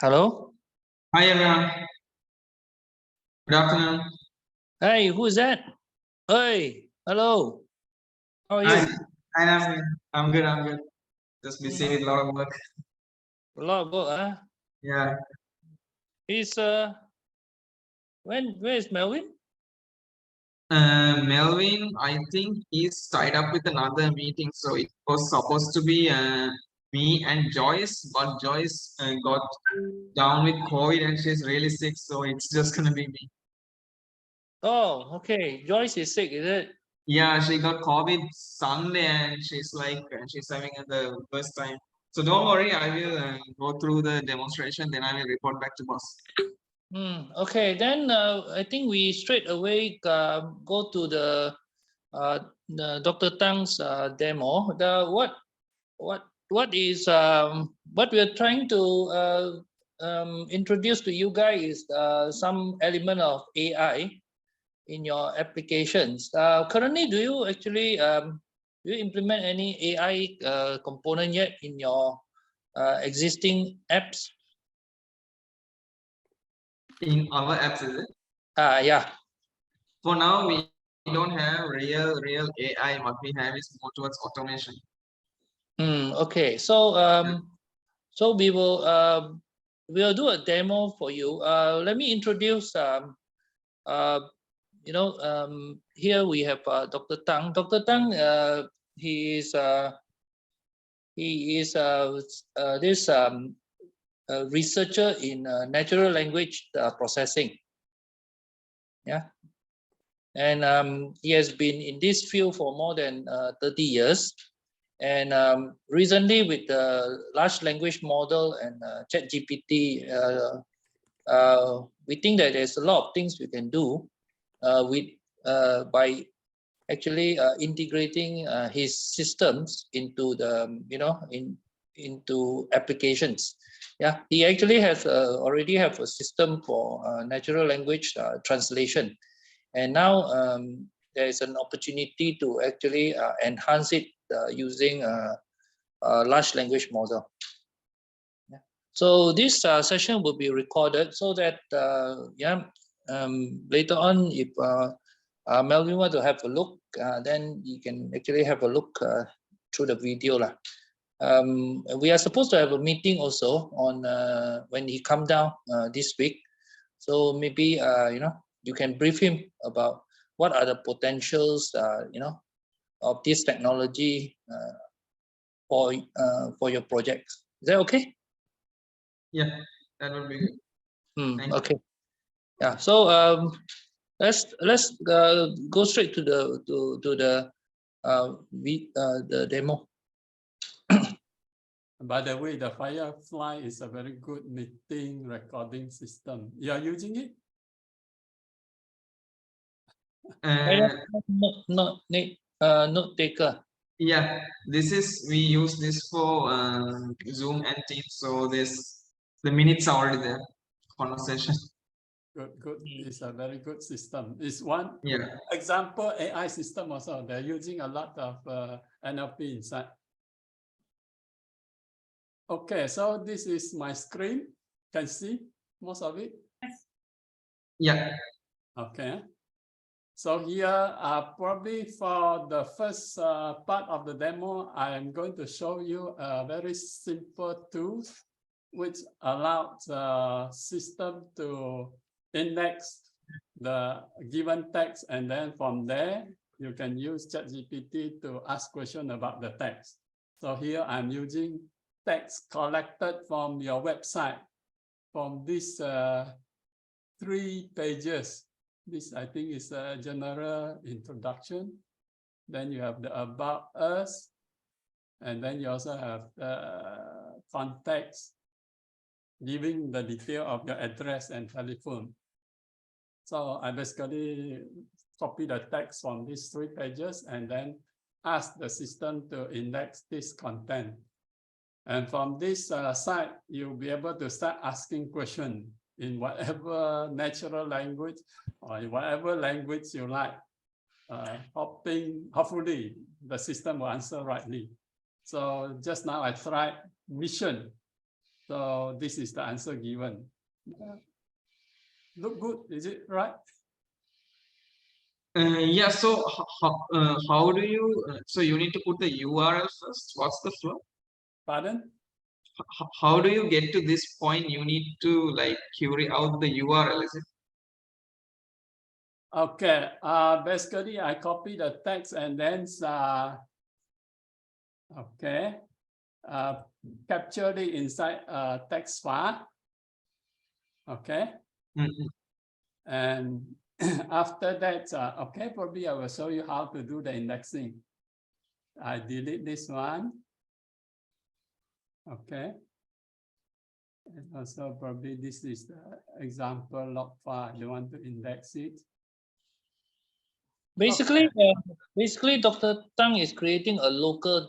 Hello? Hi everyone. Good afternoon. Hey, who's that? Hey, hello. How are you? Hi, I'm good. I'm good. Just busy with a lot of work. A lot of work, huh? Yeah. Is where is Melvin? Melvin, I think he's tied up with another meeting, so it was supposed to be me and Joyce, but Joyce got down with COVID and she's really sick, so it's just gonna be me. Oh, okay. Joyce is sick, is it? Yeah, she got COVID Sunday and she's having the first time. So don't worry, I will go through the demonstration, then I will report back to boss. Okay, then I think we straight away go to the Dr. Tang's demo. What is what we are trying to introduce to you guys is some element of AI in your applications. Currently, do you actually do you implement any AI component yet in your existing apps? In our apps, is it? Yeah. For now, we don't have real AI. What we have is more towards automation. Okay. So so we'll do a demo for you. Let me introduce here we have Dr. Tang. Dr. Tang, he is this researcher in natural language processing. Yeah, and he has been in this field for more than 30 years. And recently, with the large language model and ChatGPT, we think that there's a lot of things we can do by actually integrating his systems into the into applications. Yeah, he actually has already have a system for natural language translation, and now there is an opportunity to actually enhance it using a large language model. Yeah. So this session will be recorded so that later on, if Melvin want to have a look, then you can actually have a look through the video lah. We are supposed to have a meeting also on when he come down this week. So maybe you can brief him about what are the potentials of this technology for your projects. Is that okay? Yeah, that would be good. Okay. Yeah. So let's go straight to the demo. By the way, the Firefly is a very good meeting recording system. You are using it? Note taker. Yeah, we use this for Zoom and Teams. So the minutes are already there. Conversation. Good. It's a very good system. It's one Yeah. example AI system also. They're using a lot of NLP inside. Okay, so this is my screen. Can see most of it? Yeah. Okay. So here, probably for the first part of the demo, I am going to show you a very simple tool which allows the system to index the given text, and then from there, you can use ChatGPT to ask questions about the text. So here I'm using text collected from your website, from these 3 pages. This, I think, is a general introduction. Then you have the about us, and then you also have the context, giving the detail of your address and telephone. So I basically copy the text from these 3 pages and then ask the system to index this content. And from this site, you'll be able to start asking questions in whatever natural language or in whatever language you like. Hopefully, the system will answer rightly. So just now I tried mission. So this is the answer given. Look good, is it right? Yeah, so how do you, so you need to put the URL first. What's the flow? Pardon? How do you get to this point? You need to like query out the URL, is it? Okay, basically I copy the text and then capture it inside a text file. Okay. Mhm. And after that, okay, probably I will show you how to do the indexing. I delete this one. Okay. And also probably this is the example log file. I don't want to index it. Basically, basically, Dr. Tang is creating a local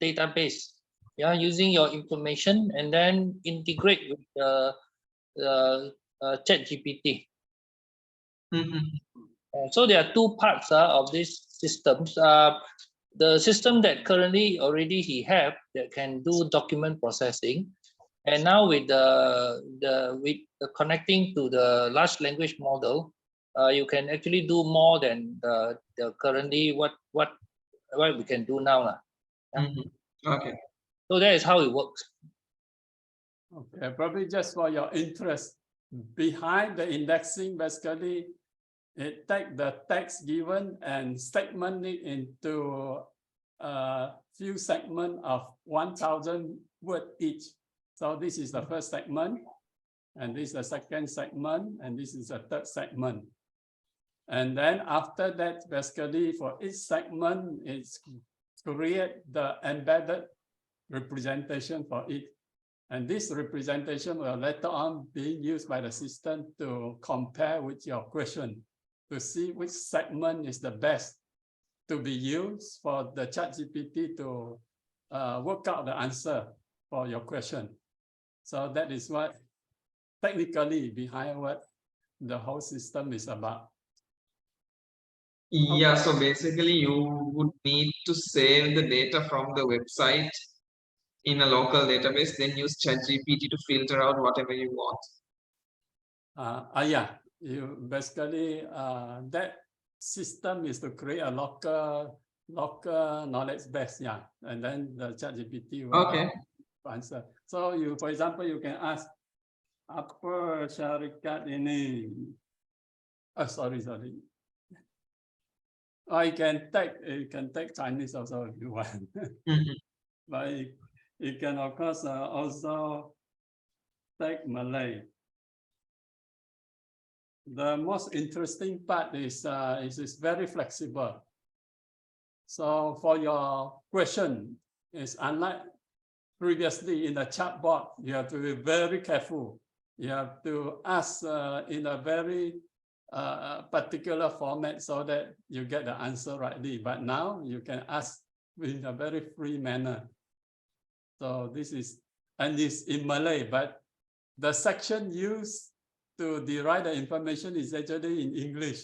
database. Yeah, using your information and then integrate with the ChatGPT. Mhm. So there are two parts of these systems. The system that currently already he have that can do document processing, and now with the connecting to the large language model, you can actually do more than the currently what we can do now. Mhm. Okay. So that is how it works. Okay, probably just for your interest, behind the indexing, basically, it take the text given and segment it into a few segments of 1,000 words each. So this is the first segment, and this is the second segment, and this is the third segment. And then after that, basically for each segment, it's create the embedded representation for it. And this representation will later on be used by the system to compare with your question to see which segment is the best to be used for the ChatGPT to work out the answer for your question. So that is what technically behind what the whole system is about. Yeah, so basically you would need to save the data from the website in a local database, then use ChatGPT to filter out whatever you want. Yeah, you basically that system is to create a local knowledge base, yeah, and then the ChatGPT will answer. So you, for example, you can ask, apa syarikat ini? Oh, sorry. Or you can take Chinese also if you want. But you can of course also take Malay. The most interesting part is it's very flexible. So for your question, it's unlike previously in the chatbot, you have to be very careful. You have to ask in a very particular format so that you get the answer rightly. But now you can ask in a very free manner. So this is, and it's in Malay, but the section used to derive the information is actually in English.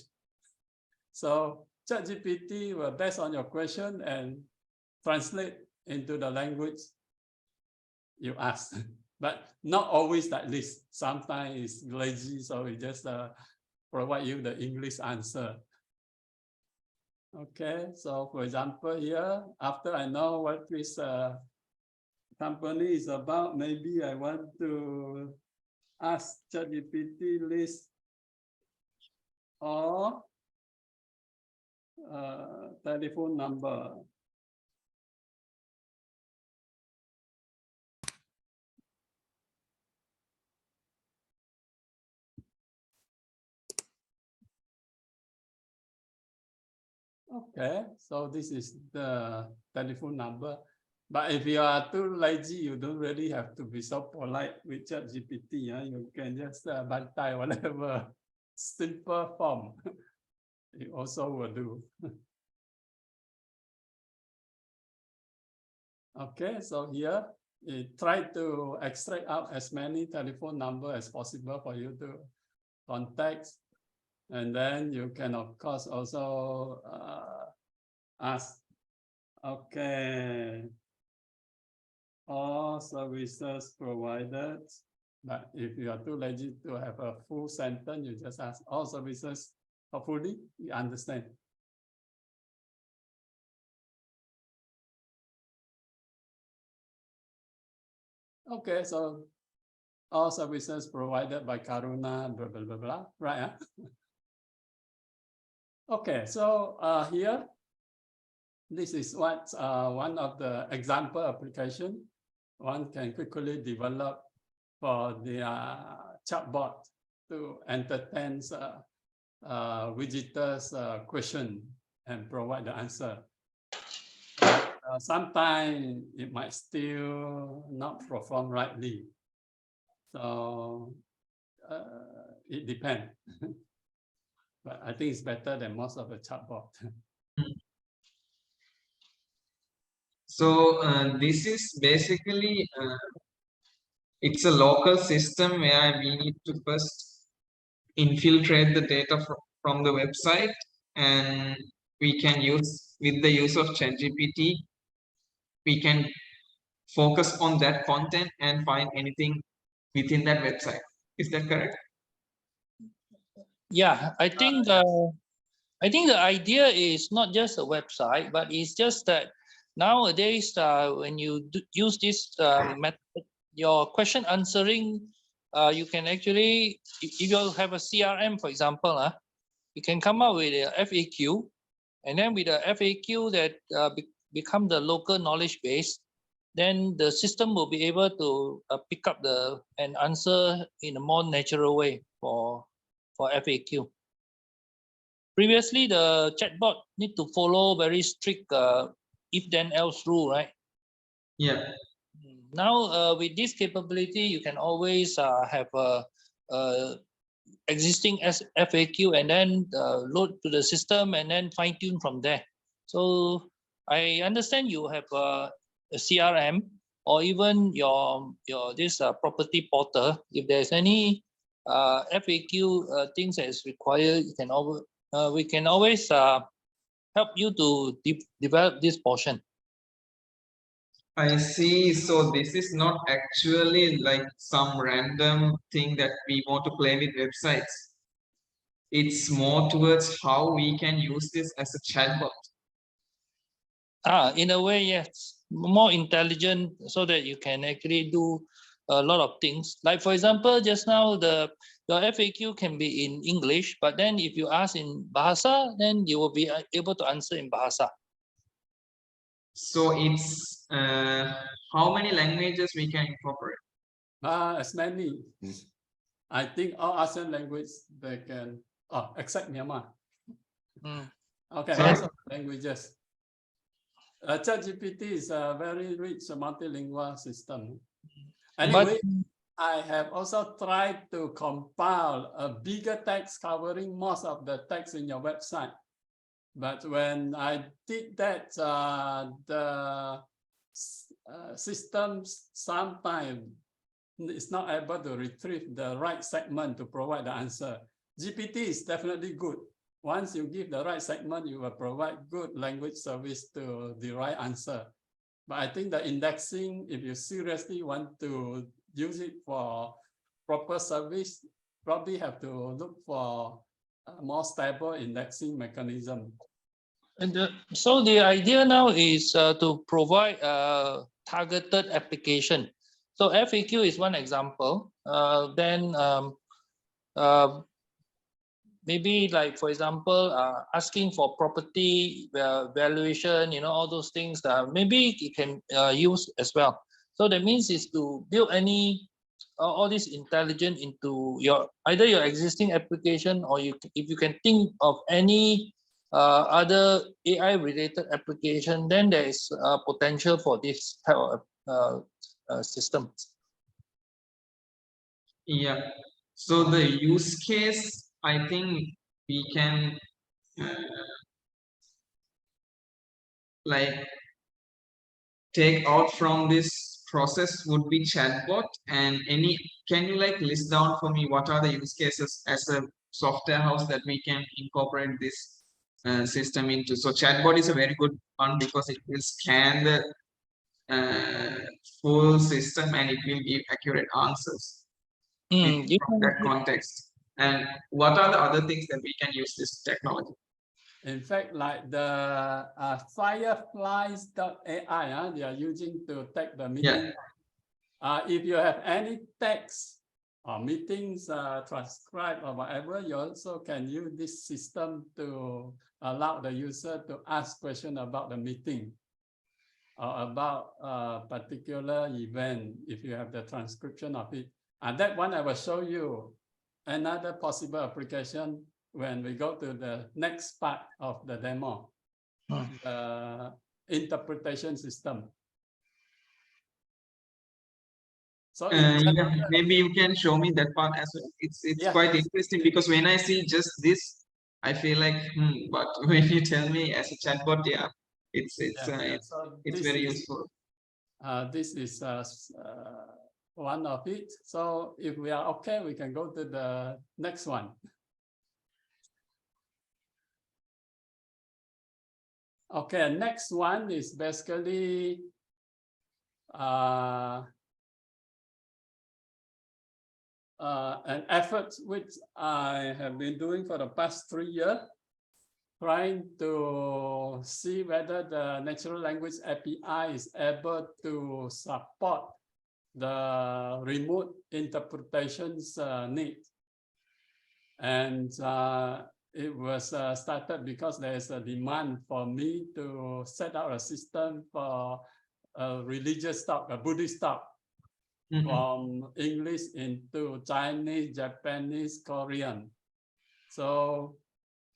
So ChatGPT will based on your question and translate into the language you ask, but not always like this. Sometimes it's lazy, so it just provide you the English answer. Okay, so for example here, after I know what this company is about, maybe I want to ask ChatGPT list or telephone number. Okay, so this is the telephone number. But if you are too lazy, you don't really have to be so polite with ChatGPT. You can just bantai whatever simple form. It also will do. Okay, so here, try to extract out as many telephone numbers as possible for you to contact. And then you can, of course, also ask, okay, all services provided. But if you are too lazy to have a full sentence, you just ask all services. Hopefully, you understand. Okay, so all services provided by Karuna, blah, blah, blah, blah, right? Okay, so here, this is what one of the example application one can quickly develop for the chatbot to entertain visitors' question and provide the answer. But sometimes it might still not perform rightly. So it depends. But I think it's better than most of the chatbot. So this is basically it's a local system where we need to first infiltrate the data from the website, and we can use, with the use of ChatGPT, we can focus on that content and find anything within that website. Is that correct? Yeah, I think the idea is not just a website, but it's just that nowadays when you use this method, your question answering, you can actually, if you have a CRM, for example, you can come up with a FAQ, and then with the FAQ that become the local knowledge base, then the system will be able to pick up and answer in a more natural way for FAQ. Previously, the chatbot need to follow very strict if then else rule, right? Yeah. Now with this capability, you can always have a existing FAQ and then load to the system and then fine tune from there. So I understand you have a CRM or even your this property portal. If there's any FAQ things that is required, you can we can always help you to develop this portion. I see. So this is not actually like some random thing that we want to play with websites. It's more towards how we can use this as a chatbot. In a way, yes, more intelligent so that you can actually do a lot of things. Like for example, just now your FAQ can be in English, but then if you ask in Bahasa, then you will be able to answer in Bahasa. So it's how many languages we can incorporate? As many. I think all ASEAN languages they can, except Myanmar. Okay, Sorry? most of the languages. ChatGPT is a very rich multilingual system. Anyway, I have also tried to compile a bigger text covering most of the text in your website. But when I did that, the system sometimes is not able to retrieve the right segment to provide the answer. GPT is definitely good. Once you give the right segment, you will provide good language service to the right answer. But I think the indexing, if you seriously want to use it for proper service, probably have to look for a more stable indexing mechanism. And so the idea now is to provide a targeted application. So FAQ is one example. Then maybe like, for example, asking for property valuation, all those things that maybe you can use as well. So that means is to build all this intelligence into either your existing application, or if you can think of any other AI related application, then there is potential for this type of system. Yeah. So the use case, I think we can like take out from this process would be chatbot, and can you like list down for me what are the use cases as a software house that we can incorporate this system into? So chatbot is a very good one because it will scan the full system and it will give accurate answers Mm, you from that can- context. And what are the other things that we can use this technology? In fact, like the fireflies.ai, they are using to take the meeting. If you have any text or meetings transcribed or whatever, you also can use this system to allow the user to ask questions about the meeting or about a particular event if you have the transcription of it. And that one I will show you another possible application when we go to the next part of the demo, the interpretation system. So maybe you can show me that part as well. It's quite interesting because when I see just this, I feel like, but when you tell me as a chatbot, it's very useful. This is one of it. So if we are okay, we can go to the next one. Okay, next one is basically an effort which I have been doing for the past 3 years, trying to see whether the natural language API is able to support the remote interpretations need. And it was started because there is a demand for me to set up a system for a religious talk, a Buddhist talk, from English into Chinese, Japanese, Korean. So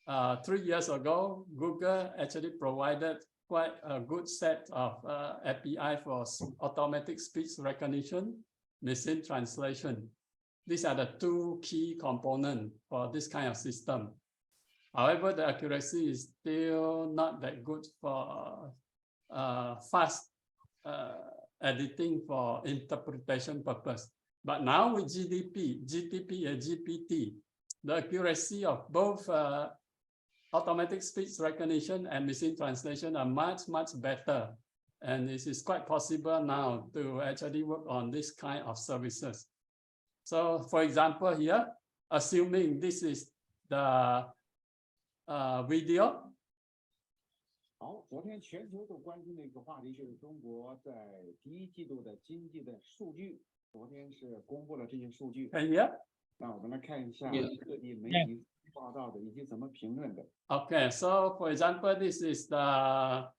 3 years ago, Google actually provided quite a good set of API for automatic speech recognition, machine translation. These are the two key components for this kind of system. However, the accuracy is still not that good for fast editing for interpretation purpose. But now with GPT, the accuracy of both automatic speech recognition and machine translation are much, much better. And it is quite possible now to actually work on this kind of services. So for example here, assuming this is the video. 好，昨天全球都关心的一个话题就是中国在第一季度的经济的数据，昨天是公布了这些数据。那我们来看一下各地媒体报道的以及怎么评论的。Okay, so for example, this is a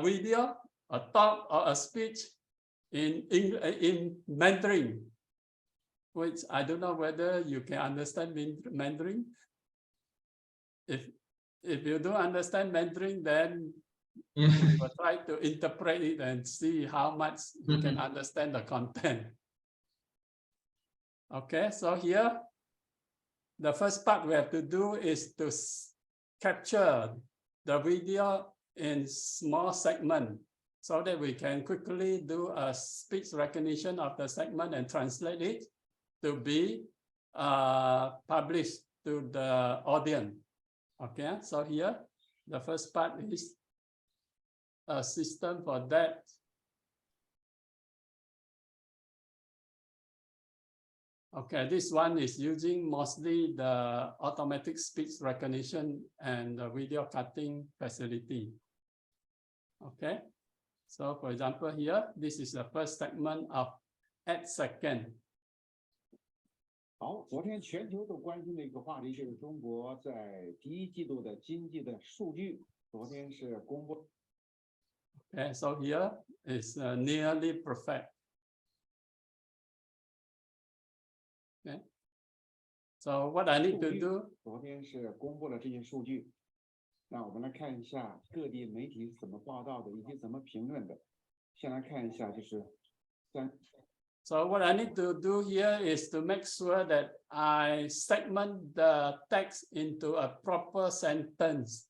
video, a talk or a speech in Mandarin, which I don't know whether you can understand Mandarin. If you don't understand Mandarin, then we will try to interpret it and see how much you can understand the content. Okay, so here, the first part we have to do is to capture the video in small segment so that we can quickly do a speech recognition of the segment and translate it to be published to the audience. Okay, so here, the first part is a system for that. Okay, this one is using mostly the automatic speech recognition and the video cutting facility. Okay, so for example here, this is the first segment of 8 seconds. 好，昨天全球都关心的一个话题就是中国在第一季度的经济的数据，昨天是公布。Okay, so here is nearly perfect. Okay, so what I need to do? 昨天是公布了这些数据，那我们来看一下各地媒体怎么报道的以及怎么评论的。先来看一下就是So what I need to do here is to make sure that I segment the text into a proper sentence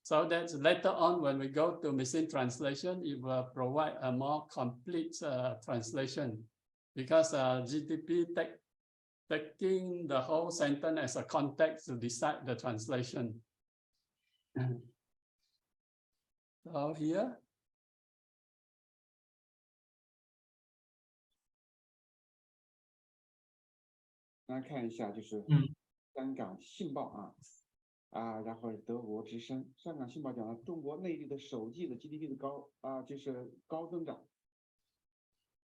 so that later on when we go to machine translation, it will provide a more complete translation because GTP taking the whole sentence as a context to decide the translation. So here, 大家看一下，就是香港信报然后德国之声，香港信报讲了中国内地的首季的 GDP 的就是高增长。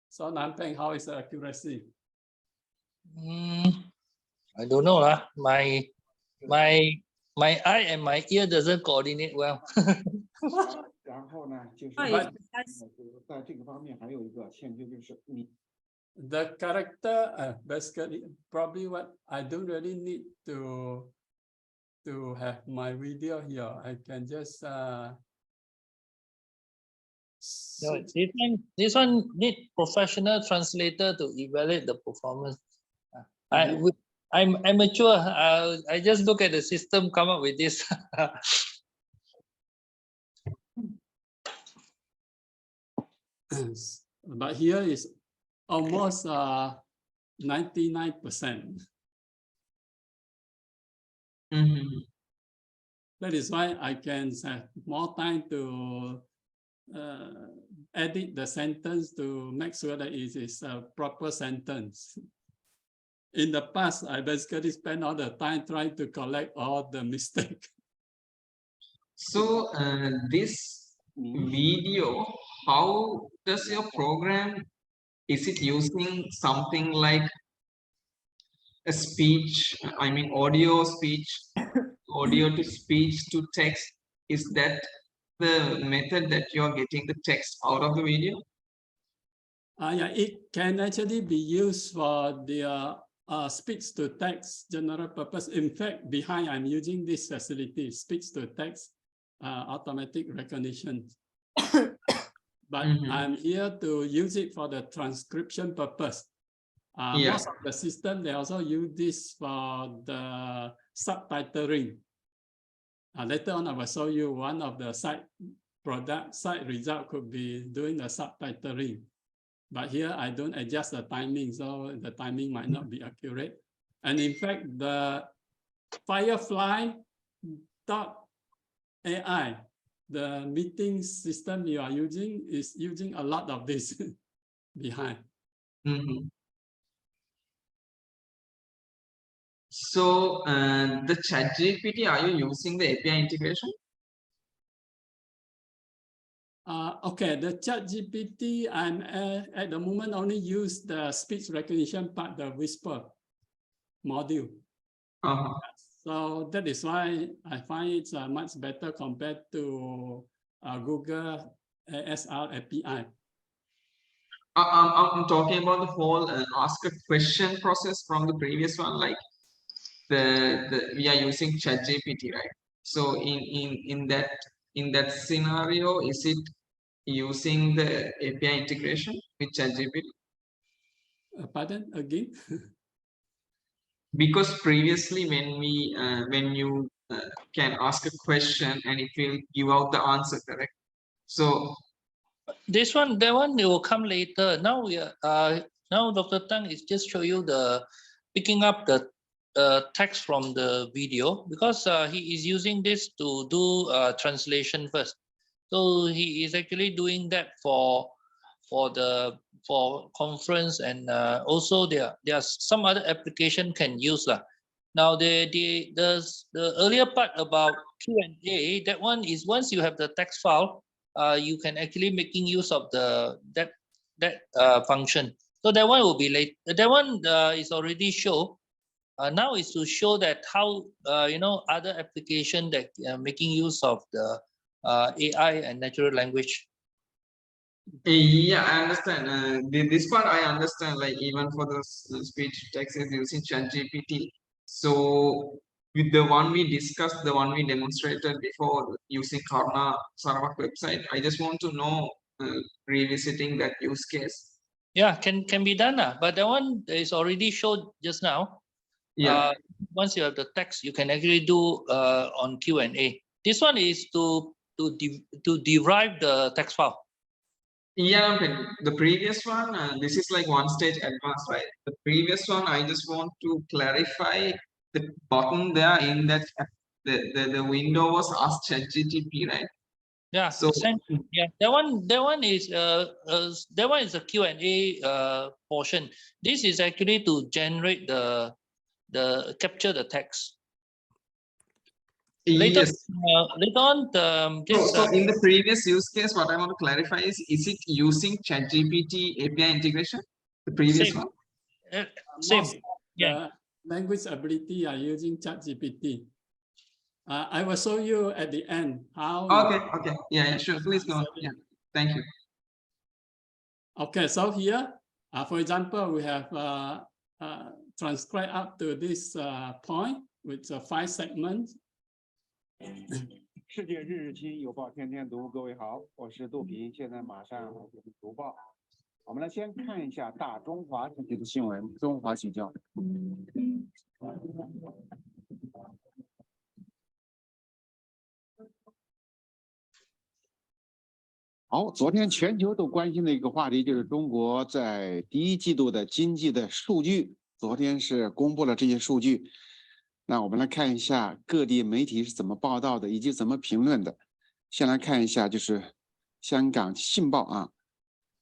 So 南平 how is the accuracy? I don't know lah. My eye and my ear doesn't coordinate well. 然后呢，就是在这个方面还有一个欠缺，就是你 The character basically probably what I don't really need to have my video here. I can just No, this one need professional translator to evaluate the performance. I'm amateur. I just look at the system, come up with this. But here is almost 99%. That is why I can have more time to edit the sentence to make sure that it is a proper sentence. In the past, I basically spent all the time trying to collect all the mistakes. So this video, how does your program, is it using something like a speech, I mean audio speech, audio to speech to text? Is that the method that you're getting the text out of the video? Yeah, it can actually be used for the speech to text general purpose. In fact, behind I'm using this facility, speech to text automatic recognition. But I'm here to use it for the transcription purpose. Most of the system, they also use this for the subtitling. Later on, I will show you one of the side result could be doing the subtitling. But here I don't adjust the timing, so the timing might not be accurate. And in fact, the Firefly.ai, the meeting system you are using is using a lot of this behind. So the ChatGPT, are you using the API integration? Okay, the ChatGPT, I'm at the moment only use the speech recognition part, the Whisper module. So that is why I find it's much better compared to Google ASR API. I'm talking about the whole ask a question process from the previous one, like we are using ChatGPT, right? So in that scenario, is it using the API integration with ChatGPT? Pardon again? Because previously when you can ask a question and it will give out the answer, correct? So That one it will come later. Now now Dr. Tang is just show you the picking up the text from the video, because he is using this to do translation first. So he is actually doing that for conference, and also there are some other application can use lah. Now the earlier part about Q&A, that one is once you have the text file, you can actually making use of that function. So that one will be late. That one is already show. Now is to show that how other application that making use of the AI and natural language. Yeah, I understand. This part I understand. Like even for the speech text is using ChatGPT. So with the one we discussed, the one we demonstrated before using Karuna website, I just want to know revisiting that use case. Yeah, can be done, but that one is already showed just now. Yeah. Once you have the text, you can actually do on Q&A. This one is to derive the text file. Yeah, the previous one, this is like one stage advanced, right? The previous one, I just want to clarify the button there in that the window was ask ChatGPT, right? Yeah. So yeah, that one is a Q&A portion. This is actually to generate the capture the text. Later, Yes. later on, So in the previous use case, what I want to clarify is it using ChatGPT API integration? The previous same, one? same. The language ability are using ChatGPT. I will show you at the end how. Okay. Yeah, sure. Please go on. Yeah. Thank you. Okay, so here, for example, we have transcribed up to this point with 5 segments. 世界日期邮报天天读，各位好，我是杜平，现在马上给你读报。我们来先看一下大中华地区的新闻，中华请教。好，昨天全球都关心的一个话题就是中国在第1季度的经济的数据，昨天是公布了这些数据。那我们来看一下各地媒体是怎么报道的，以及怎么评论的。先来看一下，就是香港信报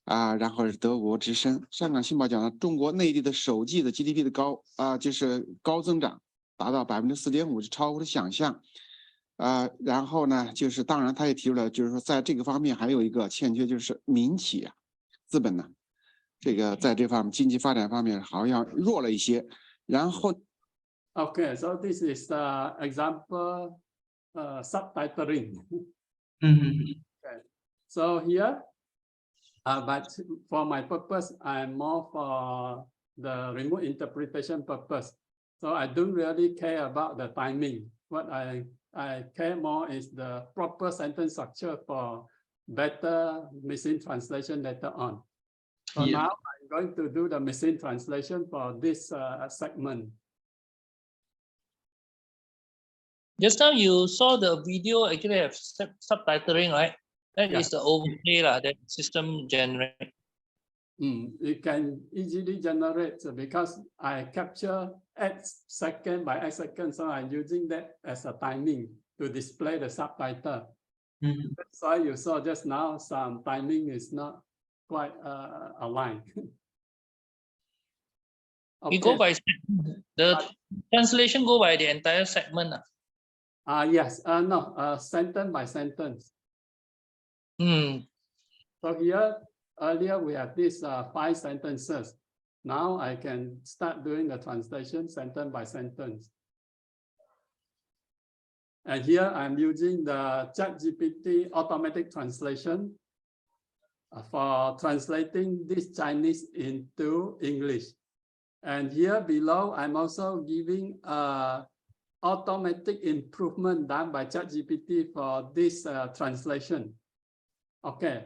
然后是德国之声。香港信报讲了，中国内地的首季的 GDP 的就是高增长，达到4.5%，是超乎了想象。然后呢，就是当然他也提出了，就是说在这个方面还有一个欠缺，就是民企资本呢，这个在这方面经济发展方面好像弱了一些。然后 Okay, so this is example subtitling. Okay. So here, but for my purpose, I'm more for the remote interpretation purpose. So I don't really care about the timing. What I care more is the proper sentence structure for better machine translation later on. So now I'm going to do the machine translation for this segment. Just now you saw the video actually have subtitling, right? That is the overlay that system generate. You can easily generate because I capture X second by X second, so I'm using that as a timing to display the subtitle. That's why you saw just now some timing is not quite aligned. Okay. You go by the translation go by the entire segment. Yes, no, sentence by sentence. So here, earlier we have these 5 sentences. Now I can start doing the translation sentence by sentence. And here I'm using the ChatGPT automatic translation for translating this Chinese into English. And here below, I'm also giving automatic improvement done by ChatGPT for this translation. Okay,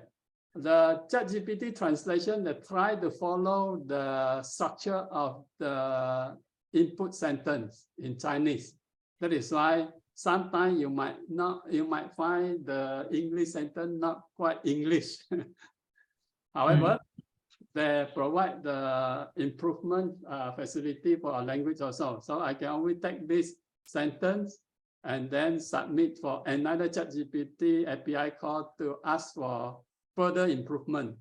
the ChatGPT translation that try to follow the structure of the input sentence in Chinese. That is why sometimes you might find the English sentence not quite English. However, they provide the improvement facility for a language also. So I can only take this sentence and then submit for another ChatGPT API call to ask for further improvement.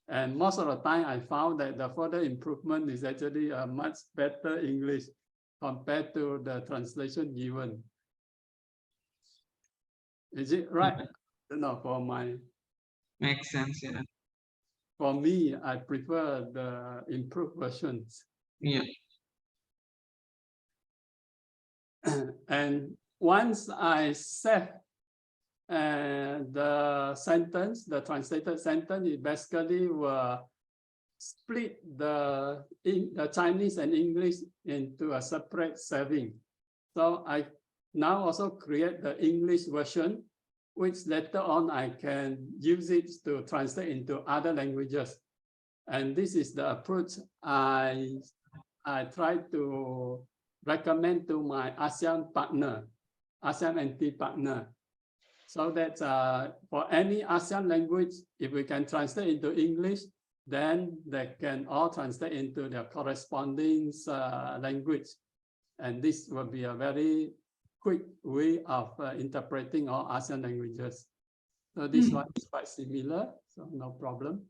And most of the time I found that the further improvement is actually a much better English compared to the translation given. Is it right? I don't know, for my... Makes sense, yeah. For me, I prefer the improved versions. Yeah. And once I set the sentence, the translated sentence, it basically will split the Chinese and English into a separate saving. So I now also create the English version, which later on I can use it to translate into other languages. And this is the approach I try to recommend to my ASEAN partner, ASEAN NT partner. So that for any ASEAN language, if we can translate into English, then they can all translate into their corresponding language. And this will be a very quick way of interpreting all ASEAN languages. So this one is quite similar, so no problem.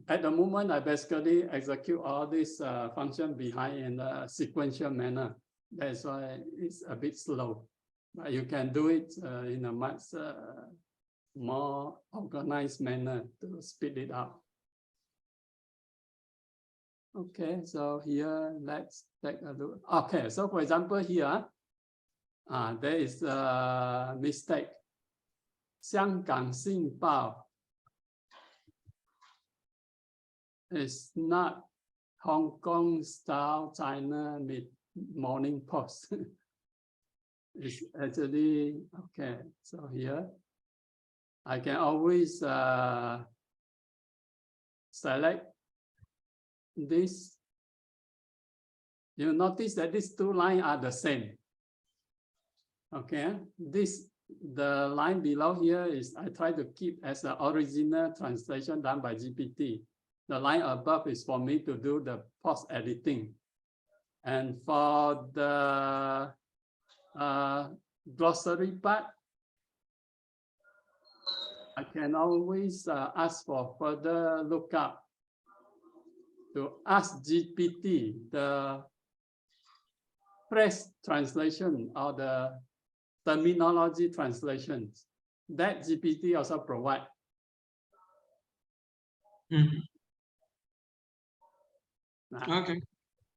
at the moment, I basically execute all this function behind in a sequential manner. That's why it's a bit slow. But you can do it in a much more organized manner to speed it up. Okay, so here, let's take a look. Okay, so for example, here, there is a mistake. 香港信报 is not Hong Kong style China morning post. It's actually, okay, so here, I can always select this. You notice that these two lines are the same. Okay, the line below here is I try to keep as the original translation done by GPT. The line above is for me to do the post editing. And for the glossary part, I can always ask for further lookup to ask GPT the phrase translation or the terminology translations that GPT also provide. Okay.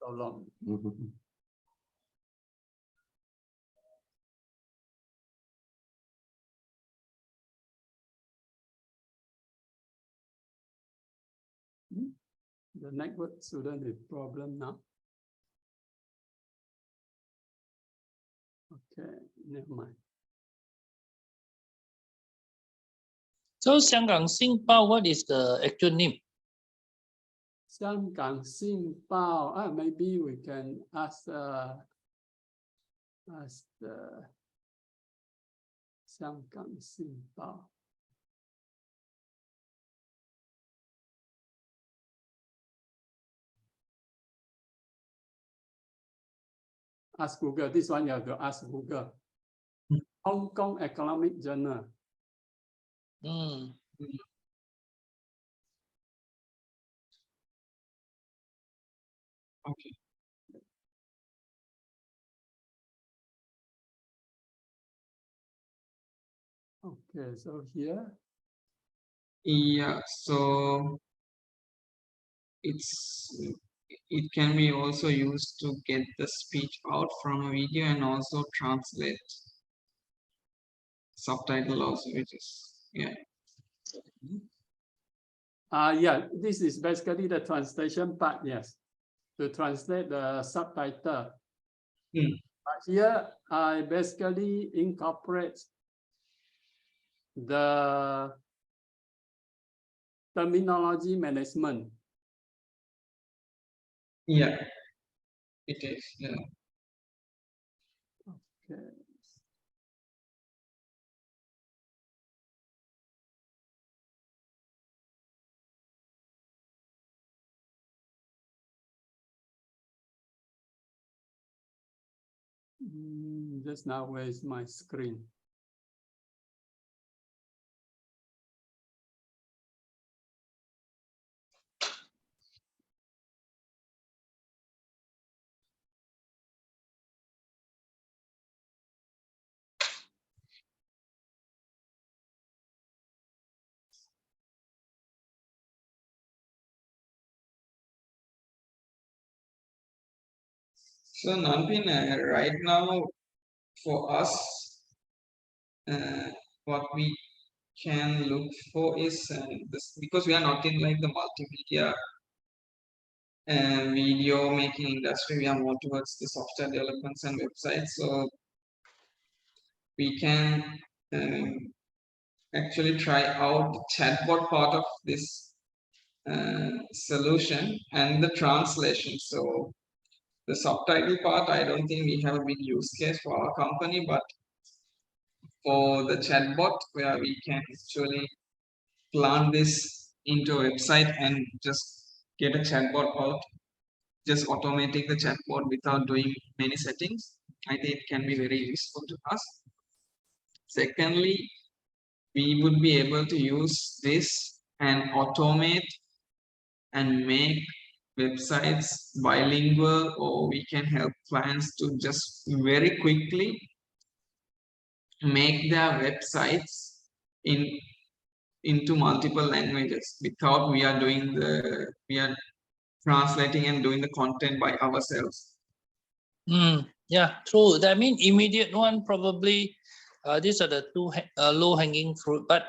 So long. The network shouldn't be a problem now. Okay, never mind. So 香港信报, what is the actual name? 香港信报, maybe we can ask the 香港信报. Ask Google. This one you have to ask Google. Hong Kong Economic Journal. Okay. Okay, so here. Yeah, so it can be also used to get the speech out from a video and also translate subtitle also, which is, yeah. Yeah, this is basically the translation part, yes, to translate the subtitle. But here, I basically incorporate the terminology management. Yeah, it is, yeah. Okay. Just now, where is my screen? So Nanpin, right now for us, what we can look for is this, because we are not in like the multimedia and video making industry, we are more towards the software developments and websites. So we can actually try out the chatbot part of this solution and the translation. So the subtitle part, I don't think we have a big use case for our company, but for the chatbot, where we can actually plant this into a website and just get a chatbot out, just automating the chatbot without doing many settings, I think it can be very useful to us. Secondly, we would be able to use this and automate and make websites bilingual, or we can help clients to just very quickly make their websites into multiple languages without we are translating and doing the content by ourselves. Yeah, true. I mean, immediate one probably. These are the two low-hanging fruit, but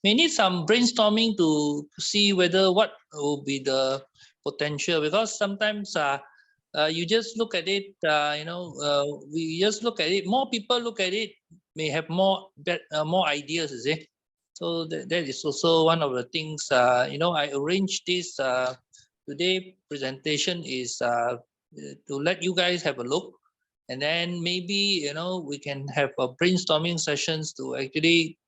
we need some brainstorming to see whether what will be the potential, because sometimes you just look at it, we just look at it, more people look at it, may have more ideas, is it? So that is also one of the things, I arranged this today presentation is to let you guys have a look. And then maybe, we can have a brainstorming sessions to actually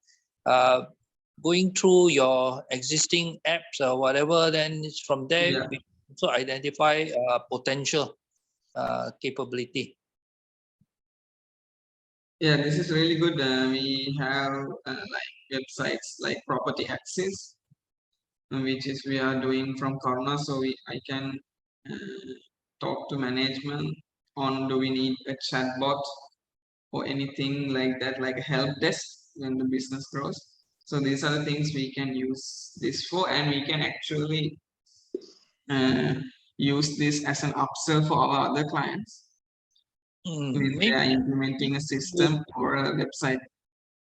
going through your existing apps or whatever, then it's from there Yeah. we also identify potential capability. Yeah, this is really good. We have like websites like Property Access, which is we are doing from Karuna, so I can talk to management on do we need a chatbot or anything like that, like a help desk when the business grows. So these are the things we can use this for, and we can actually use this as an upsell for our other clients if they are implementing a system or a website.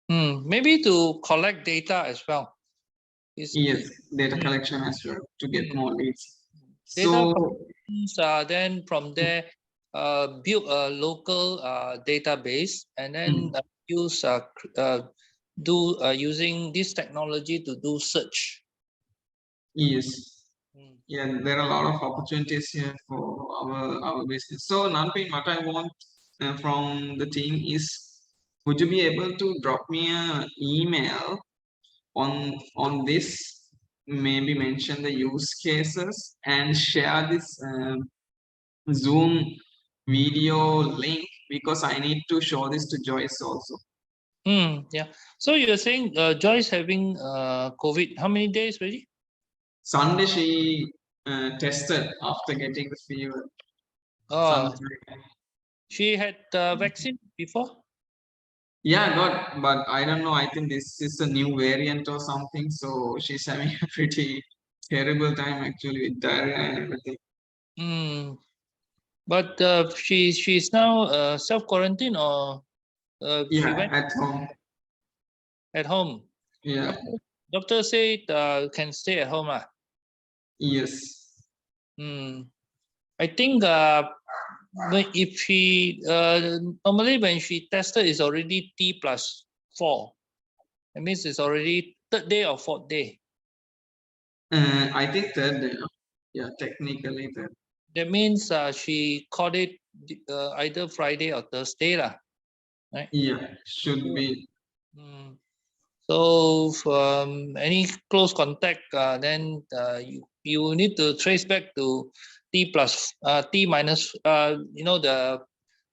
Maybe to collect data as well. Yes, data collection as well to get more leads. Data So then from there build a local database, and then using this technology to do search. yes, yeah, there are a lot of opportunities here for our business. So Nanpin, what I want from the team is, would you be able to drop me an email on this? Maybe mention the use cases and share this Zoom video link, because I need to show this to Joyce also. Yeah. So you're saying Joyce having COVID, how many days already? Sunday she tested after getting the fever. She had vaccine before? Yeah, but I don't know. I think this is a new variant or something. So she's having a pretty terrible time actually with diarrhea and everything. But she's now self-quarantine, or she Yeah, went at home. at home? Yeah. Doctor said can stay at home. Yes. I think if she normally when she tested is already T+4. That means it's already third day or fourth day. I think third day. Yeah, technically third. That means she caught it either Friday or Thursday, right? Yeah, should be. So any close contact, then you need to trace back to T minus, the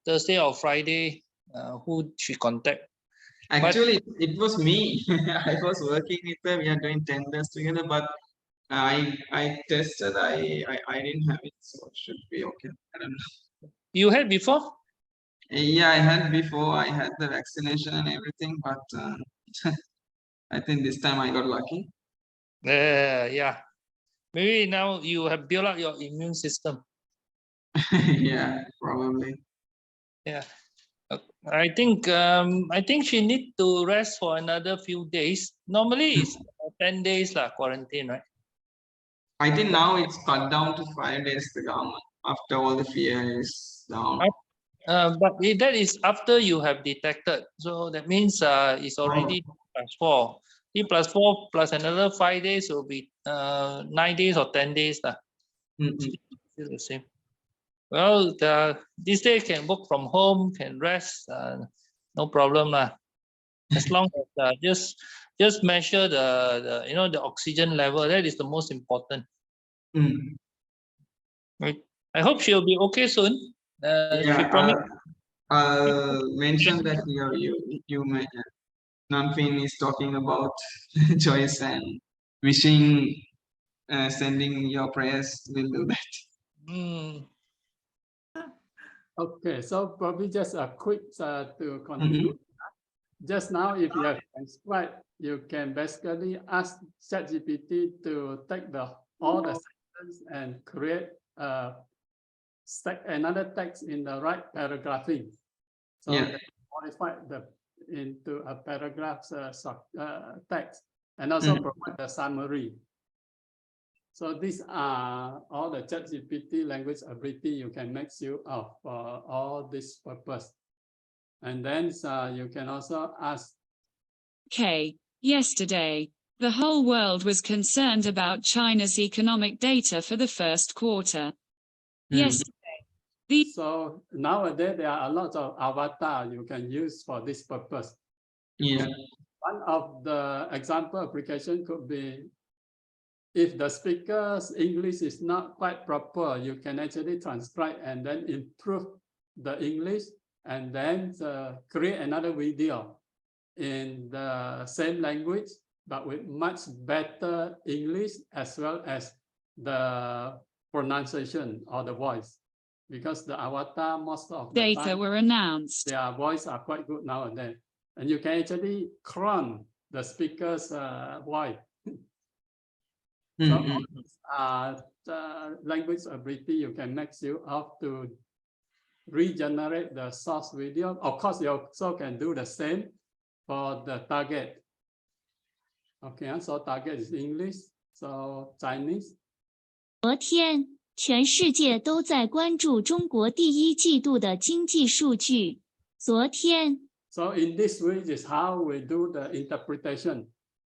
Thursday or Friday, who she contact. Actually, it was me. I was working with her. We are doing tenders together, but I tested. I didn't have it, so it should be okay. I don't know. You had before? Yeah, I had before. I had the vaccination and everything, but I think this time I got lucky. Yeah. Maybe now you have built up your immune system. Yeah, probably. Yeah. I think she need to rest for another few days. Normally it's 10 days quarantine, right? I think now it's cut down to 5 days, the government, after all the fear is down. But that is after you have detected. So that means it's already +4. T+4 plus another 5 days will be 9 days or 10 days. Still the same. Well, this day can work from home, can rest, no problem as long as just measure the oxygen level. That is the most important. Right. I hope she'll be okay soon. She promised. I'll mention that you Nanfin is talking about Joyce and wishing sending your prayers will do that. Mm. Okay, so probably just a quick to conclude. Just now, if you have transcribed, you can basically ask ChatGPT to take all the sentence and create another text in the right paragraphing. So they modify into a paragraph text and also provide the summary. So these are all the ChatGPT language ability you can make use of for all this purpose. And then you can also ask. Okay, yesterday, the whole world was concerned about China's economic data for the first quarter. Yesterday. So nowadays, there are a lot of avatars you can use for this purpose. Yeah. One of the example application could be if the speaker's English is not quite proper, you can actually transcribe and then improve the English and then create another video in the same language, but with much better English as well as the pronunciation or the voice. Because the avatar, most of the data time, were announced. their voice are quite good nowadays. And you can actually clone the speaker's voice. So the language ability you can make use of to regenerate the source video. Of course, you also can do the same for the target. Okay, so target is English, so Chinese. 昨天，全世界都在关注中国第一季度的经济数据。昨天。So in this way is how we do the interpretation.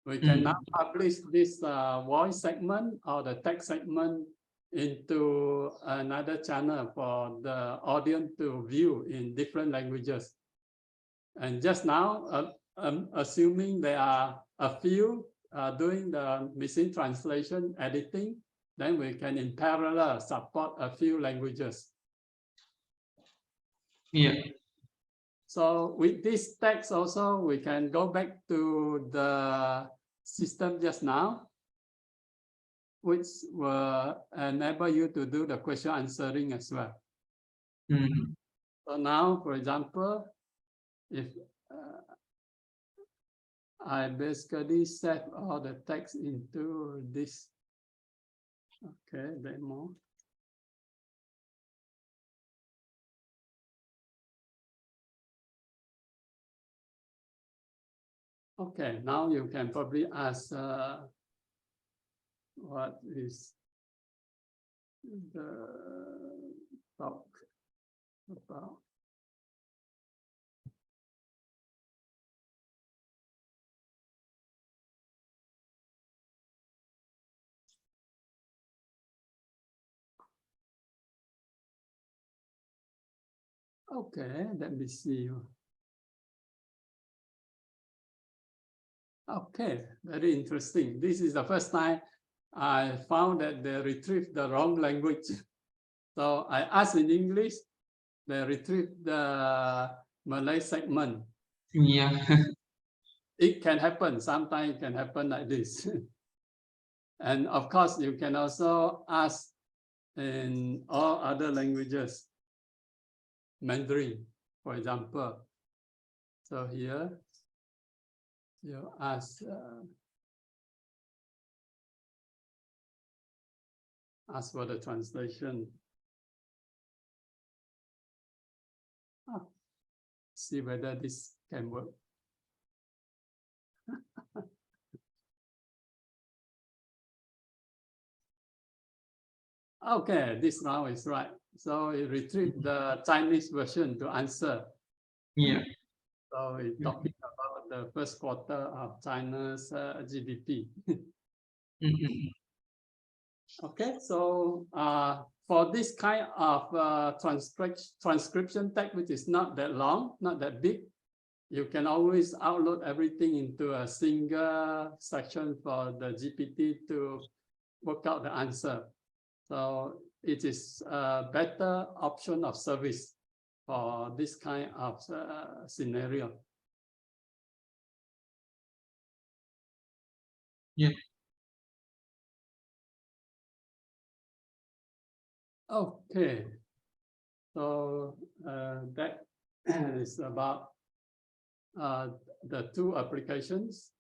We can now publish this voice segment or the text segment into another channel for the audience to view in different languages. And just now, assuming there are a few doing the machine translation editing, then we can in parallel support a few languages. Yeah. So with this text also, we can go back to the system just now, which will enable you to do the question answering as well. So now, for example, if I basically set all the text into this, okay, demo. Okay, now you can probably ask what is the talk about? Okay, let me see. Okay, very interesting. This is the first time I found that they retrieved the wrong language. So I asked in English, they retrieved the Malay segment. Yeah. It can happen. Sometimes it can happen like this. And of course, you can also ask in all other languages, Mandarin, for example. So here, you ask for the translation. See whether this can work. Okay, this now is right. So it retrieved the Chinese version to answer. Yeah. So it's talking about the first quarter of China's GDP. Okay, so for this kind of transcription text, which is not that long, not that big, you can always upload everything into a single section for the GPT to work out the answer. So it is a better option of service for this kind of scenario. Yeah. Okay, so that is about the two applications.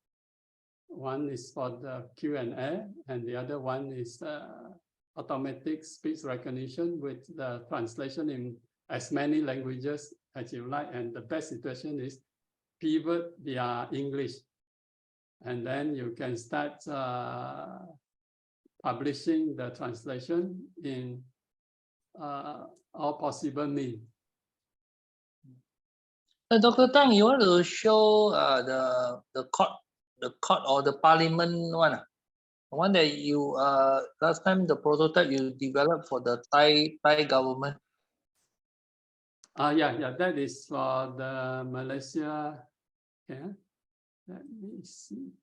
One is for the Q&A, and the other one is automatic speech recognition with the translation in as many languages as you like. And the best situation is pivot via English. And then you can start publishing the translation in all possible means. Dr. Tang, you want to show the court or the parliament one? The one that you last time the prototype you developed for the Thai government. Yeah, that is for the Malaysia. Yeah, let me see.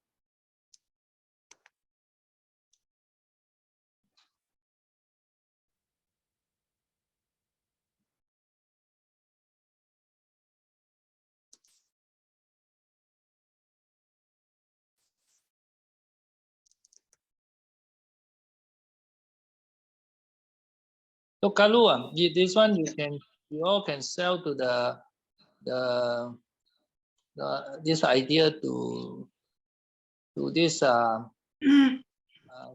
So Kalu, this one you all can sell to this idea to this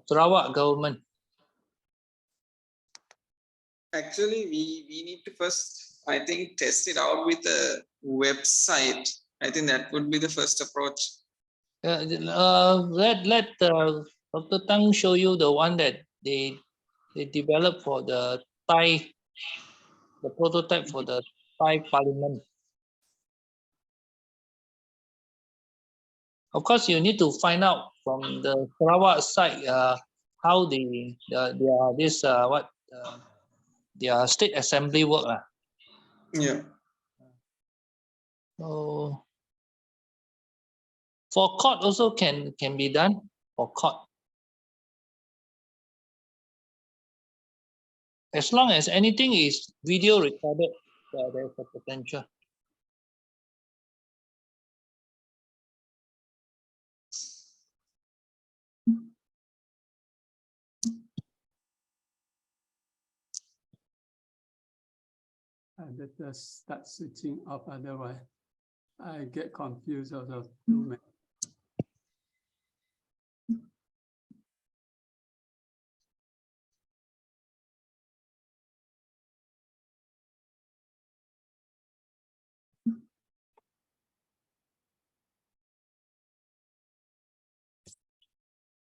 Sarawak government. Actually, we need to first, I think, test it out with a website. I think that would be the first approach. Let Dr. Tang show you the one that they developed for the prototype for the Thai parliament. Of course, you need to find out from the Sarawak side how their state assembly work. Yeah. So for court also can be done for court. As long as anything is video recorded, there's a potential. I better start switching off, otherwise I get confused of the two men.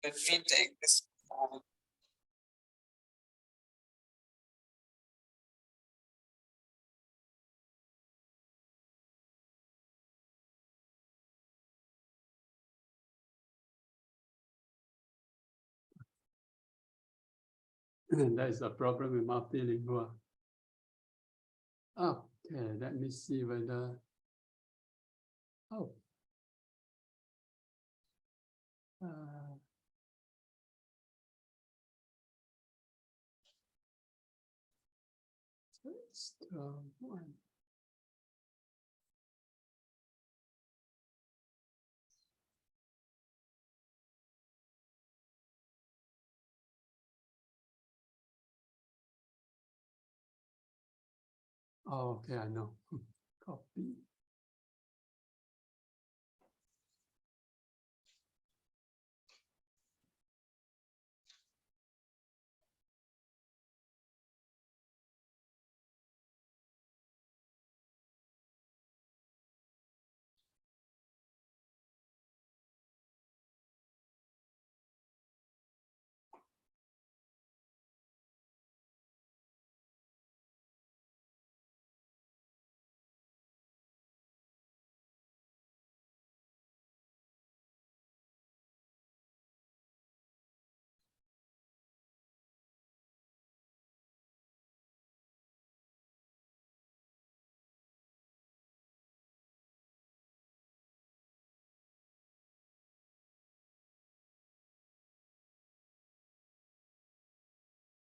Let me take this. That is a problem with multilingual. Okay, let me see whether. Oh. One. Oh, okay, I know. Copy.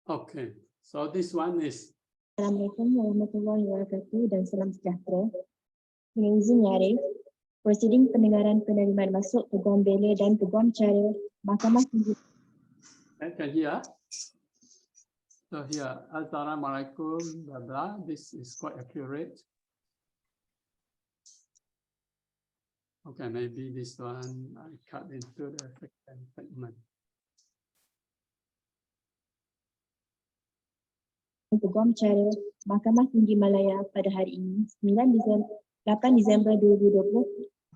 Okay, so this one is. Assalamualaikum warahmatullahi wabarakatuh dan salam sejahtera. Dengan izin Arif, prosiding pendengaran penerimaan masuk peguam bela dan peguam cara Mahkamah Tinggi. Can you hear? So here, Assalamualaikum, blah, blah. This is quite accurate. Okay, maybe this one I cut into the second segment. Peguam cara Mahkamah Tinggi Malaya pada hari ini, 8 Disember 2020,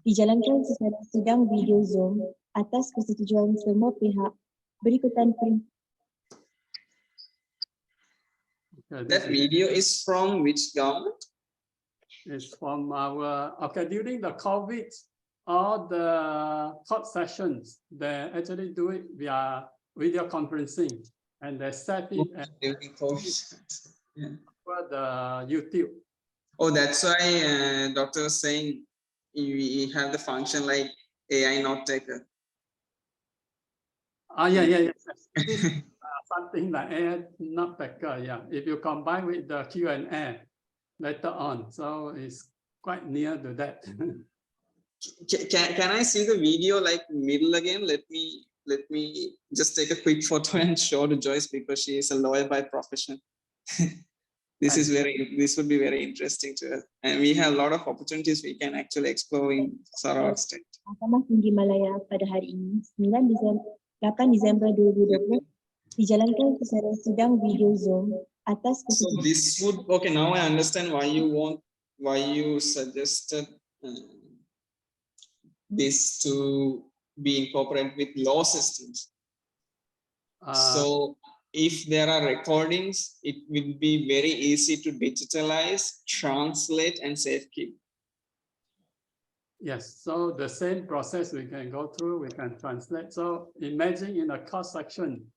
dijalankan secara sidang video Zoom atas persetujuan semua pihak. Berikutan Okay, That video is from which government? It's from our, okay, during the COVID, all the court sessions, they actually do it via video conferencing, and they set it During COVID. Yeah. for the YouTube. Oh, that's why doctor was saying we have the function like AI note taker. Yeah. This is something like AI not taker, yeah. If you combine with the Q&A later on, so it's quite near to that. Can I see the video like middle again? Let me just take a quick photo and show to Joyce because she is a lawyer by profession. This would be very interesting to us, and we have a lot of opportunities we can actually explore in Sarawak State. Mahkamah Tinggi Malaya pada hari ini, 8 Disember 2020, dijalankan secara sidang video Zoom atas So this would, okay, now I understand why you suggested this to be incorporated with law systems. So if there are recordings, it will be very easy to digitalize, translate, and safekeep. Yes, so the same process we can go through, we can translate. So imagine in the court section,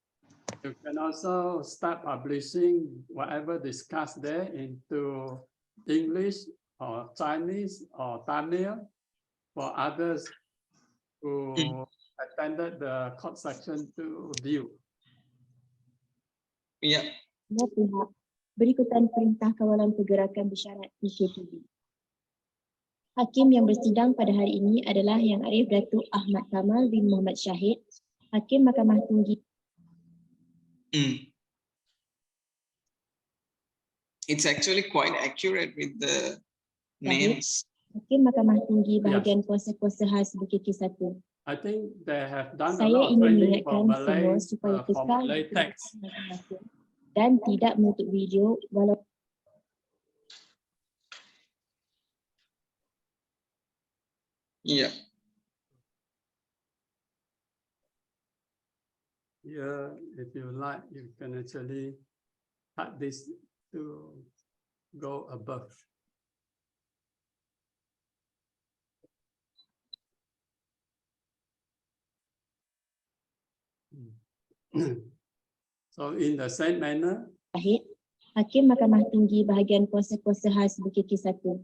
you can also start publishing whatever discussed there into English or Chinese or Tamil for others who attended the court section to view. Yeah. semua pihak. Berikutan perintah kawalan pergerakan bersyarat PKPB. Hakim yang bersidang pada hari ini adalah Yang Arif Datuk Ahmad Kamal bin Muhammad Syahid, Hakim Mahkamah Tinggi. It's actually quite accurate with the names. Hakim Mahkamah Tinggi bahagian kuasa-kuasa khas Bukit K1. I think they have done a Saya lot of ingin training for mengingatkan Malay, semua supaya for kekal Malay di text. masing-masing dan tidak menutup video walaupun Yeah. Yeah, if you like, you can actually cut this to go above. So in the same manner, Syahid, Hakim Mahkamah Tinggi bahagian kuasa-kuasa khas Bukit K1.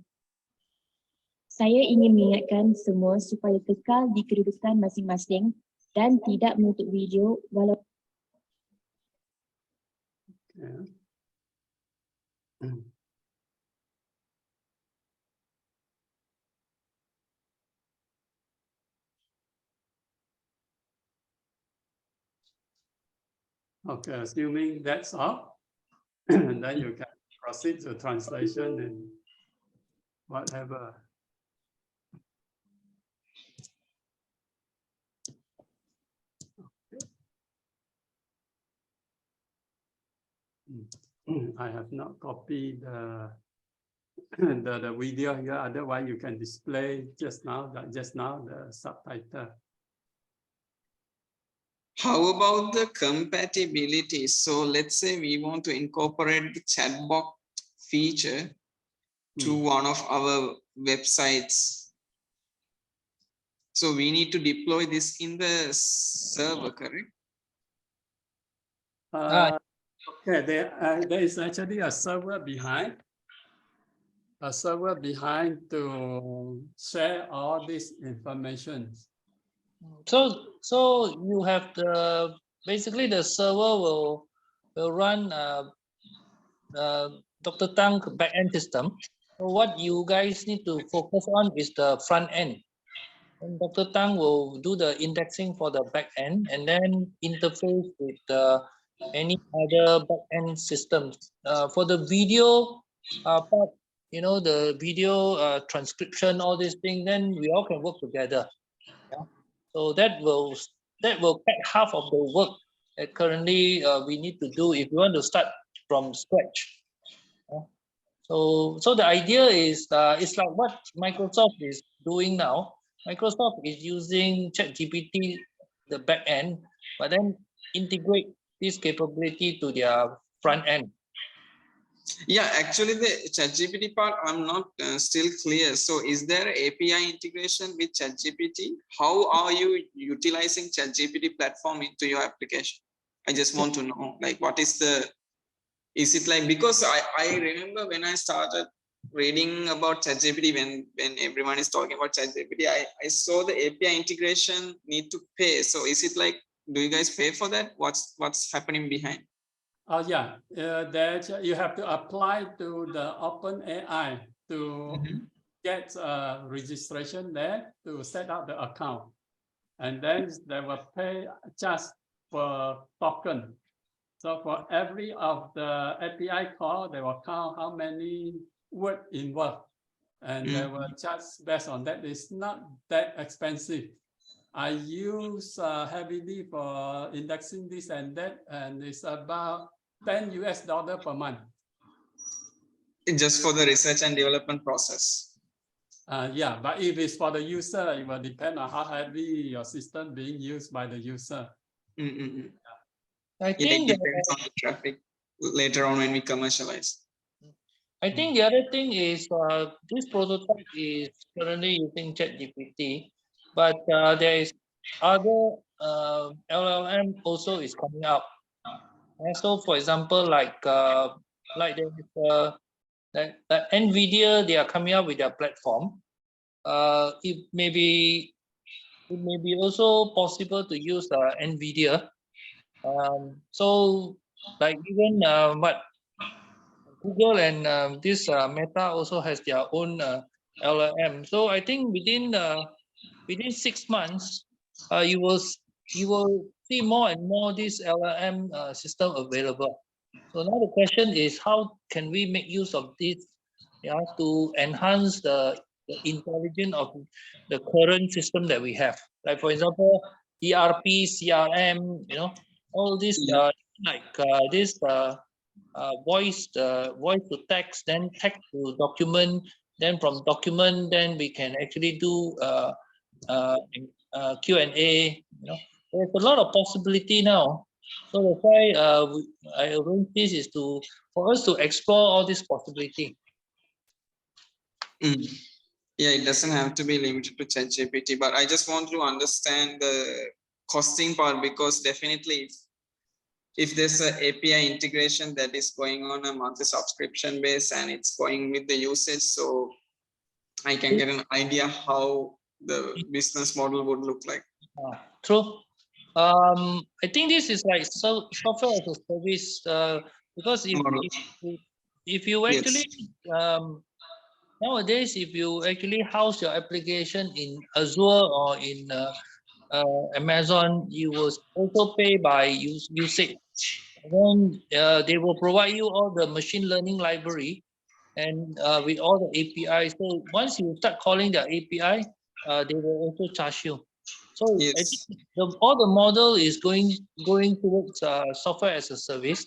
Saya ingin mengingatkan semua supaya kekal di kedudukan masing-masing dan tidak menutup video walaupun yeah. Okay, assuming that's all, and then you can proceed to translation and whatever. Okay. I have not copied the video here. Otherwise, you can display just now the subtitle. How about the compatibility? So let's say we want to incorporate the chatbot feature to one of our websites. So we need to deploy this in the server, correct? Okay, there is actually a server behind. A server behind to share all this information. So you have the basically the server will run Dr. Tang backend system. So what you guys need to focus on is the front end. And Dr. Tang will do the indexing for the back end and then interface with the any other back-end systems. For the video part, you know, the video transcription, all these things, then we all can work together. Yeah. So that will cut half of the work that currently we need to do if we want to start from scratch. Yeah. So the idea is it's like what Microsoft is doing now. Microsoft is using ChatGPT, the back end, but then integrate this capability to their front end. Yeah, actually the ChatGPT part, I'm not still clear. So is there API integration with ChatGPT? How are you utilizing ChatGPT platform into your application? I just want to know, like, what is it like, because I remember when I started reading about ChatGPT, when everyone is talking about ChatGPT, I saw the API integration need to pay. So is it like, do you guys pay for that? What's happening behind? Oh yeah, that you have to apply to the OpenAI to get registration there to set up the account, and then they will pay just per token. So for every of the API call, they will count how many words involved, and they will charge based on that. It's not that expensive. I use heavily for indexing this and that, and it's about $10 per month. Just for the research and development process. Yeah, but if it's for the user, it will depend on how heavy your system being used by the user. I think it depends on the traffic later on when we commercialize. I think the other thing is this prototype is currently using ChatGPT, but there is other LLM also is coming up. And so, for example, like there is like NVIDIA, they are coming up with their platform. It may be also possible to use NVIDIA. So, like even what Google and this Meta also has their own LLM. So I think within 6 months, you will see more and more this LLM system available. So now the question is, how can we make use of this, to enhance the intelligence of the current system that we have? Like for example, ERP, CRM, all this this voice to text, then text to document, then from document, then we can actually do Q&A. There's a lot of possibility now. So that's why I arrange this is for us to explore all this possibility. Yeah, it doesn't have to be limited to ChatGPT, but I just want to understand the costing part, because definitely if there's an API integration that is going on a monthly subscription base and it's going with the usage, so I can get an idea how the business model would look like. True. I think this is like software as a service, because if you actually nowadays, if you actually house your application in Azure or in Amazon, you will also pay by usage. Then they will provide you all the machine learning library and with all the APIs. So once you start calling the API, they will also charge you. So I think all the model is going towards software as a service.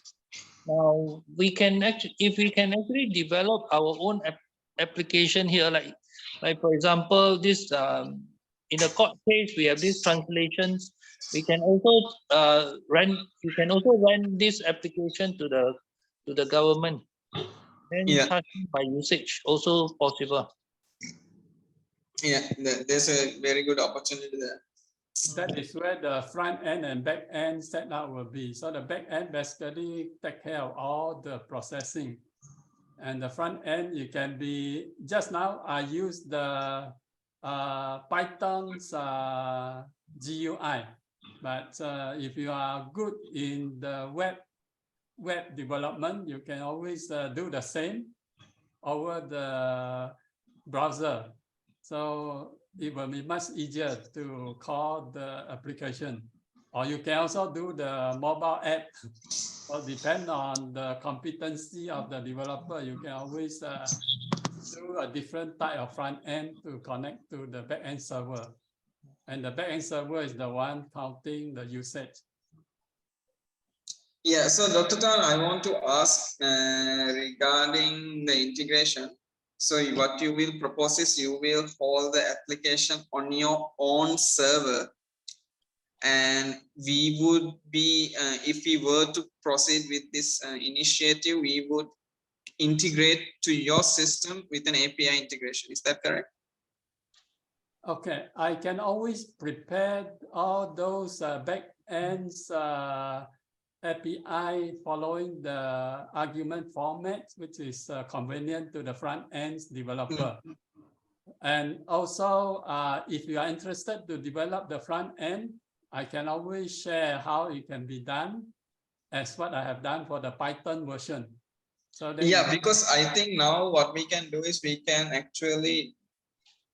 Now we can actually, if we can actually develop our own application here, like for example, this in the court case we have these translations. We can also run this application to the government, and charging by usage also possible. Yeah, there's a very good opportunity there. That is where the front end and back end setup will be. So the back end basically take care of all the processing, and the front end, you can be, just now I use the Python's GUI, but if you are good in the web development, you can always do the same over the browser. So it will be much easier to call the application. or you can also do the mobile app. Well, depend on the competency of the developer. You can always do a different type of front end to connect to the backend server. And the backend server is the one counting the usage. Yeah, so Dr. Tan, I want to ask regarding the integration. So what you will propose is you will hold the application on your own server, and we would be, if we were to proceed with this initiative, we would integrate to your system with an API integration. Is that correct? Okay, I can always prepare all those backends API following the argument format, which is convenient to the front end developer. And also, if you are interested to develop the front end, I can always share how it can be done as what I have done for the Python version. So yeah, because I think now what we can do is we can actually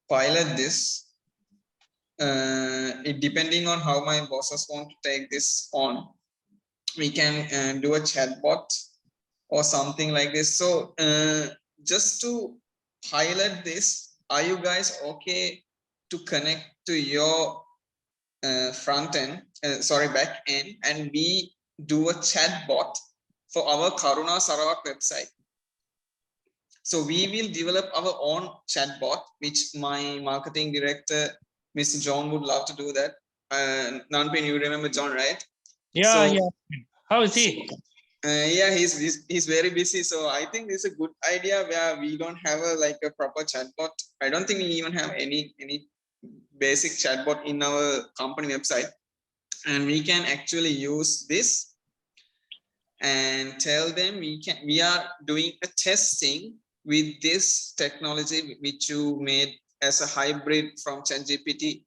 pilot this. Depending on how my bosses want to take this on, we can do a chatbot or something like this. So just to highlight this, are you guys okay to connect to your front end, back end, and we do a chatbot for our Karuna Sarawak website? So we will develop our own chatbot, which my marketing director, Mr. John, would love to do that. 9May, you remember John, right? Yeah, so, yeah. How is he? Yeah, he's very busy. So I think it's a good idea where we don't have a proper chatbot. I don't think we even have any basic chatbot in our company website, and we can actually use this and tell them we are doing a testing with this technology which you made as a hybrid from ChatGPT.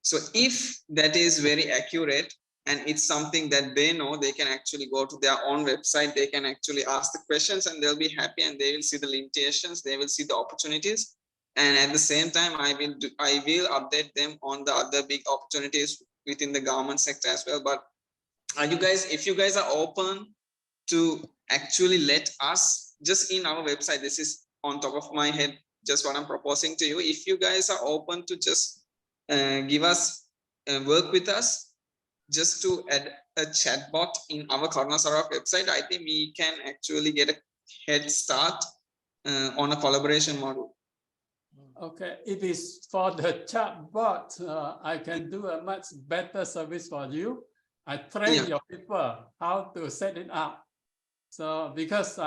So if that is very accurate and it's something that they know, they can actually go to their own website, they can actually ask the questions and they'll be happy, and they will see the limitations, they will see the opportunities, and at the same time I will update them on the other big opportunities within the government sector as well. But if you guys are open to actually let us, just in our website, this is on top of my head, just what I'm proposing to you, if you guys are open to just give us work with us just to add a chatbot in our Karuna Sarawak website, I think we can actually get a head start on a collaboration model. Okay, if it's for the chatbot, I can do a much better service for you. I train your people how to set it up. So because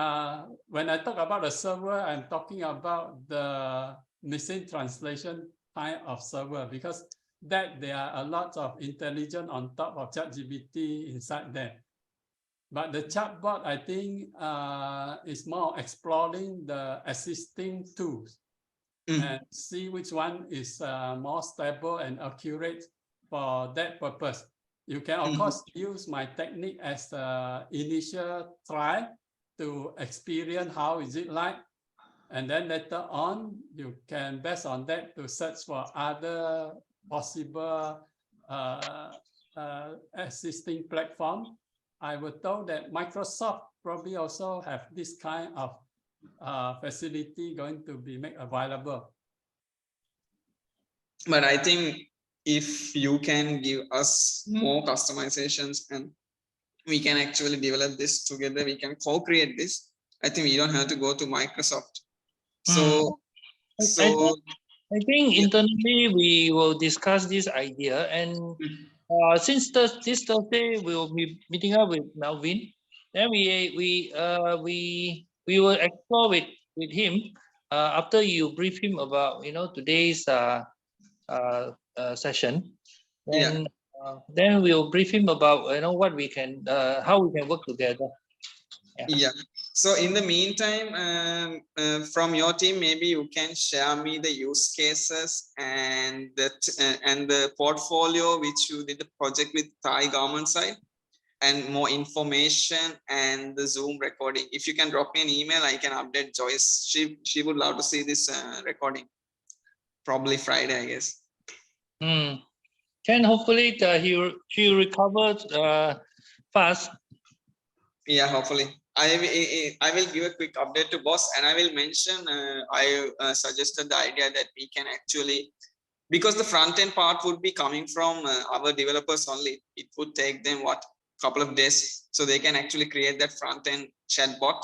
when I talk about the server, I'm talking about the machine translation kind of server, because that there are a lot of intelligence on top of ChatGPT inside there. But the chatbot, I think, is more exploring the existing tools and see which one is more stable and accurate for that purpose. You can, of course, use my technique as the initial try to experience how is it like. And then later on, you can, based on that, to search for other possible existing platform. I was told that Microsoft probably also have this kind of facility going to be made available. But I think if you can give us more customizations and we can actually develop this together, we can co-create this, I think we don't have to go to Microsoft. So, I think internally we will discuss this idea, and since this Thursday we will be meeting up with Melvin, then we will explore with him after you brief him about today's session. Then we'll brief him about what we can how we can work together. Yeah. So in the meantime, from your team, maybe you can share me the use cases and the portfolio which you did the project with Thai government side, and more information and the Zoom recording. If you can drop me an email, I can update Joyce. She would love to see this recording. Probably Friday, I guess. Chen, hopefully she recovers fast. Yeah, hopefully. I will give a quick update to boss, and I will mention I suggested the idea that we can actually, because the front end part would be coming from our developers only, it would take them couple of days, so they can actually create that front end chatbot.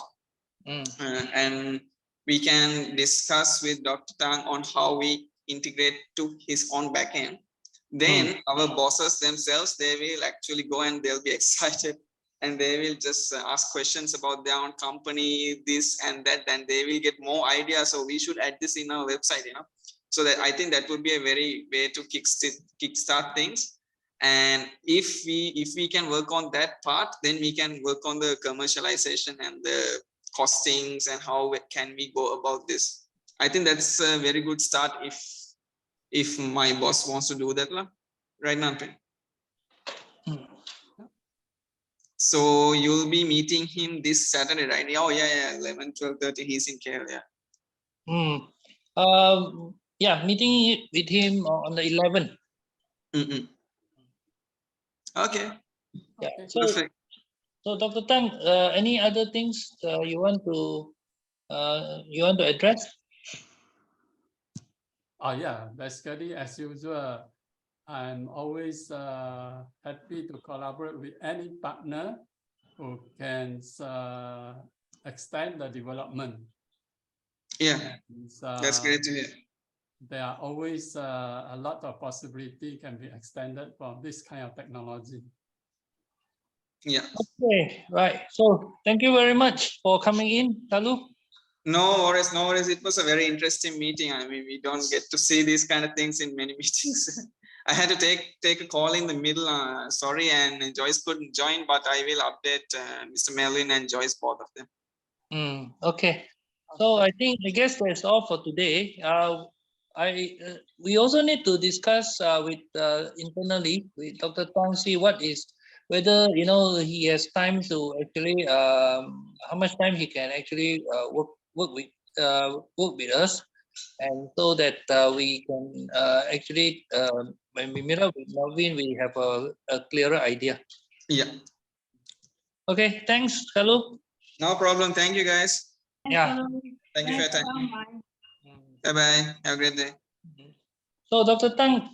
And we can discuss with Dr. Tang on how we integrate to his own backend. Then our bosses themselves, they will actually go and they'll be excited, and they will just ask questions about their own company, this and that, and they will get more ideas. So we should add this in our website, so that I think that would be a very way to kickstart things. And if we can work on that part, then we can work on the commercialization and the costings and how can we go about this. I think that's a very good start if my boss wants to do that, right now. So you'll be meeting him this Saturday, right? Oh yeah, 11, 12:30. He's in KL, yeah, meeting with him on the 11th. Okay. Yeah. Okay. So, so Dr. Tang, any other things you want to address? Oh yeah, basically as usual, I'm always happy to collaborate with any partner who can extend the development. Yeah, that's great to hear. There are always a lot of possibility can be extended from this kind of technology. Yeah. Okay, right. So thank you very much for coming in, Kalu. No worries, no worries. It was a very interesting meeting. I mean, we don't get to see these kind of things in many meetings. I had to take a call in the middle. Sorry, and Joyce couldn't join, but I will update Mr. Melvin and Joyce, both of them. Okay. So I guess that's all for today. We also need to discuss with internally with Dr. Tang, see whether he has time to actually how much time he can actually work with us, and so that we can actually when we meet up with Melvin, we have a clearer idea. Yeah. Okay. Thanks, Kalu. No problem. Thank you, guys. Yeah. Thank you for your time. Bye bye. Have a great day. So, Dr. Tang,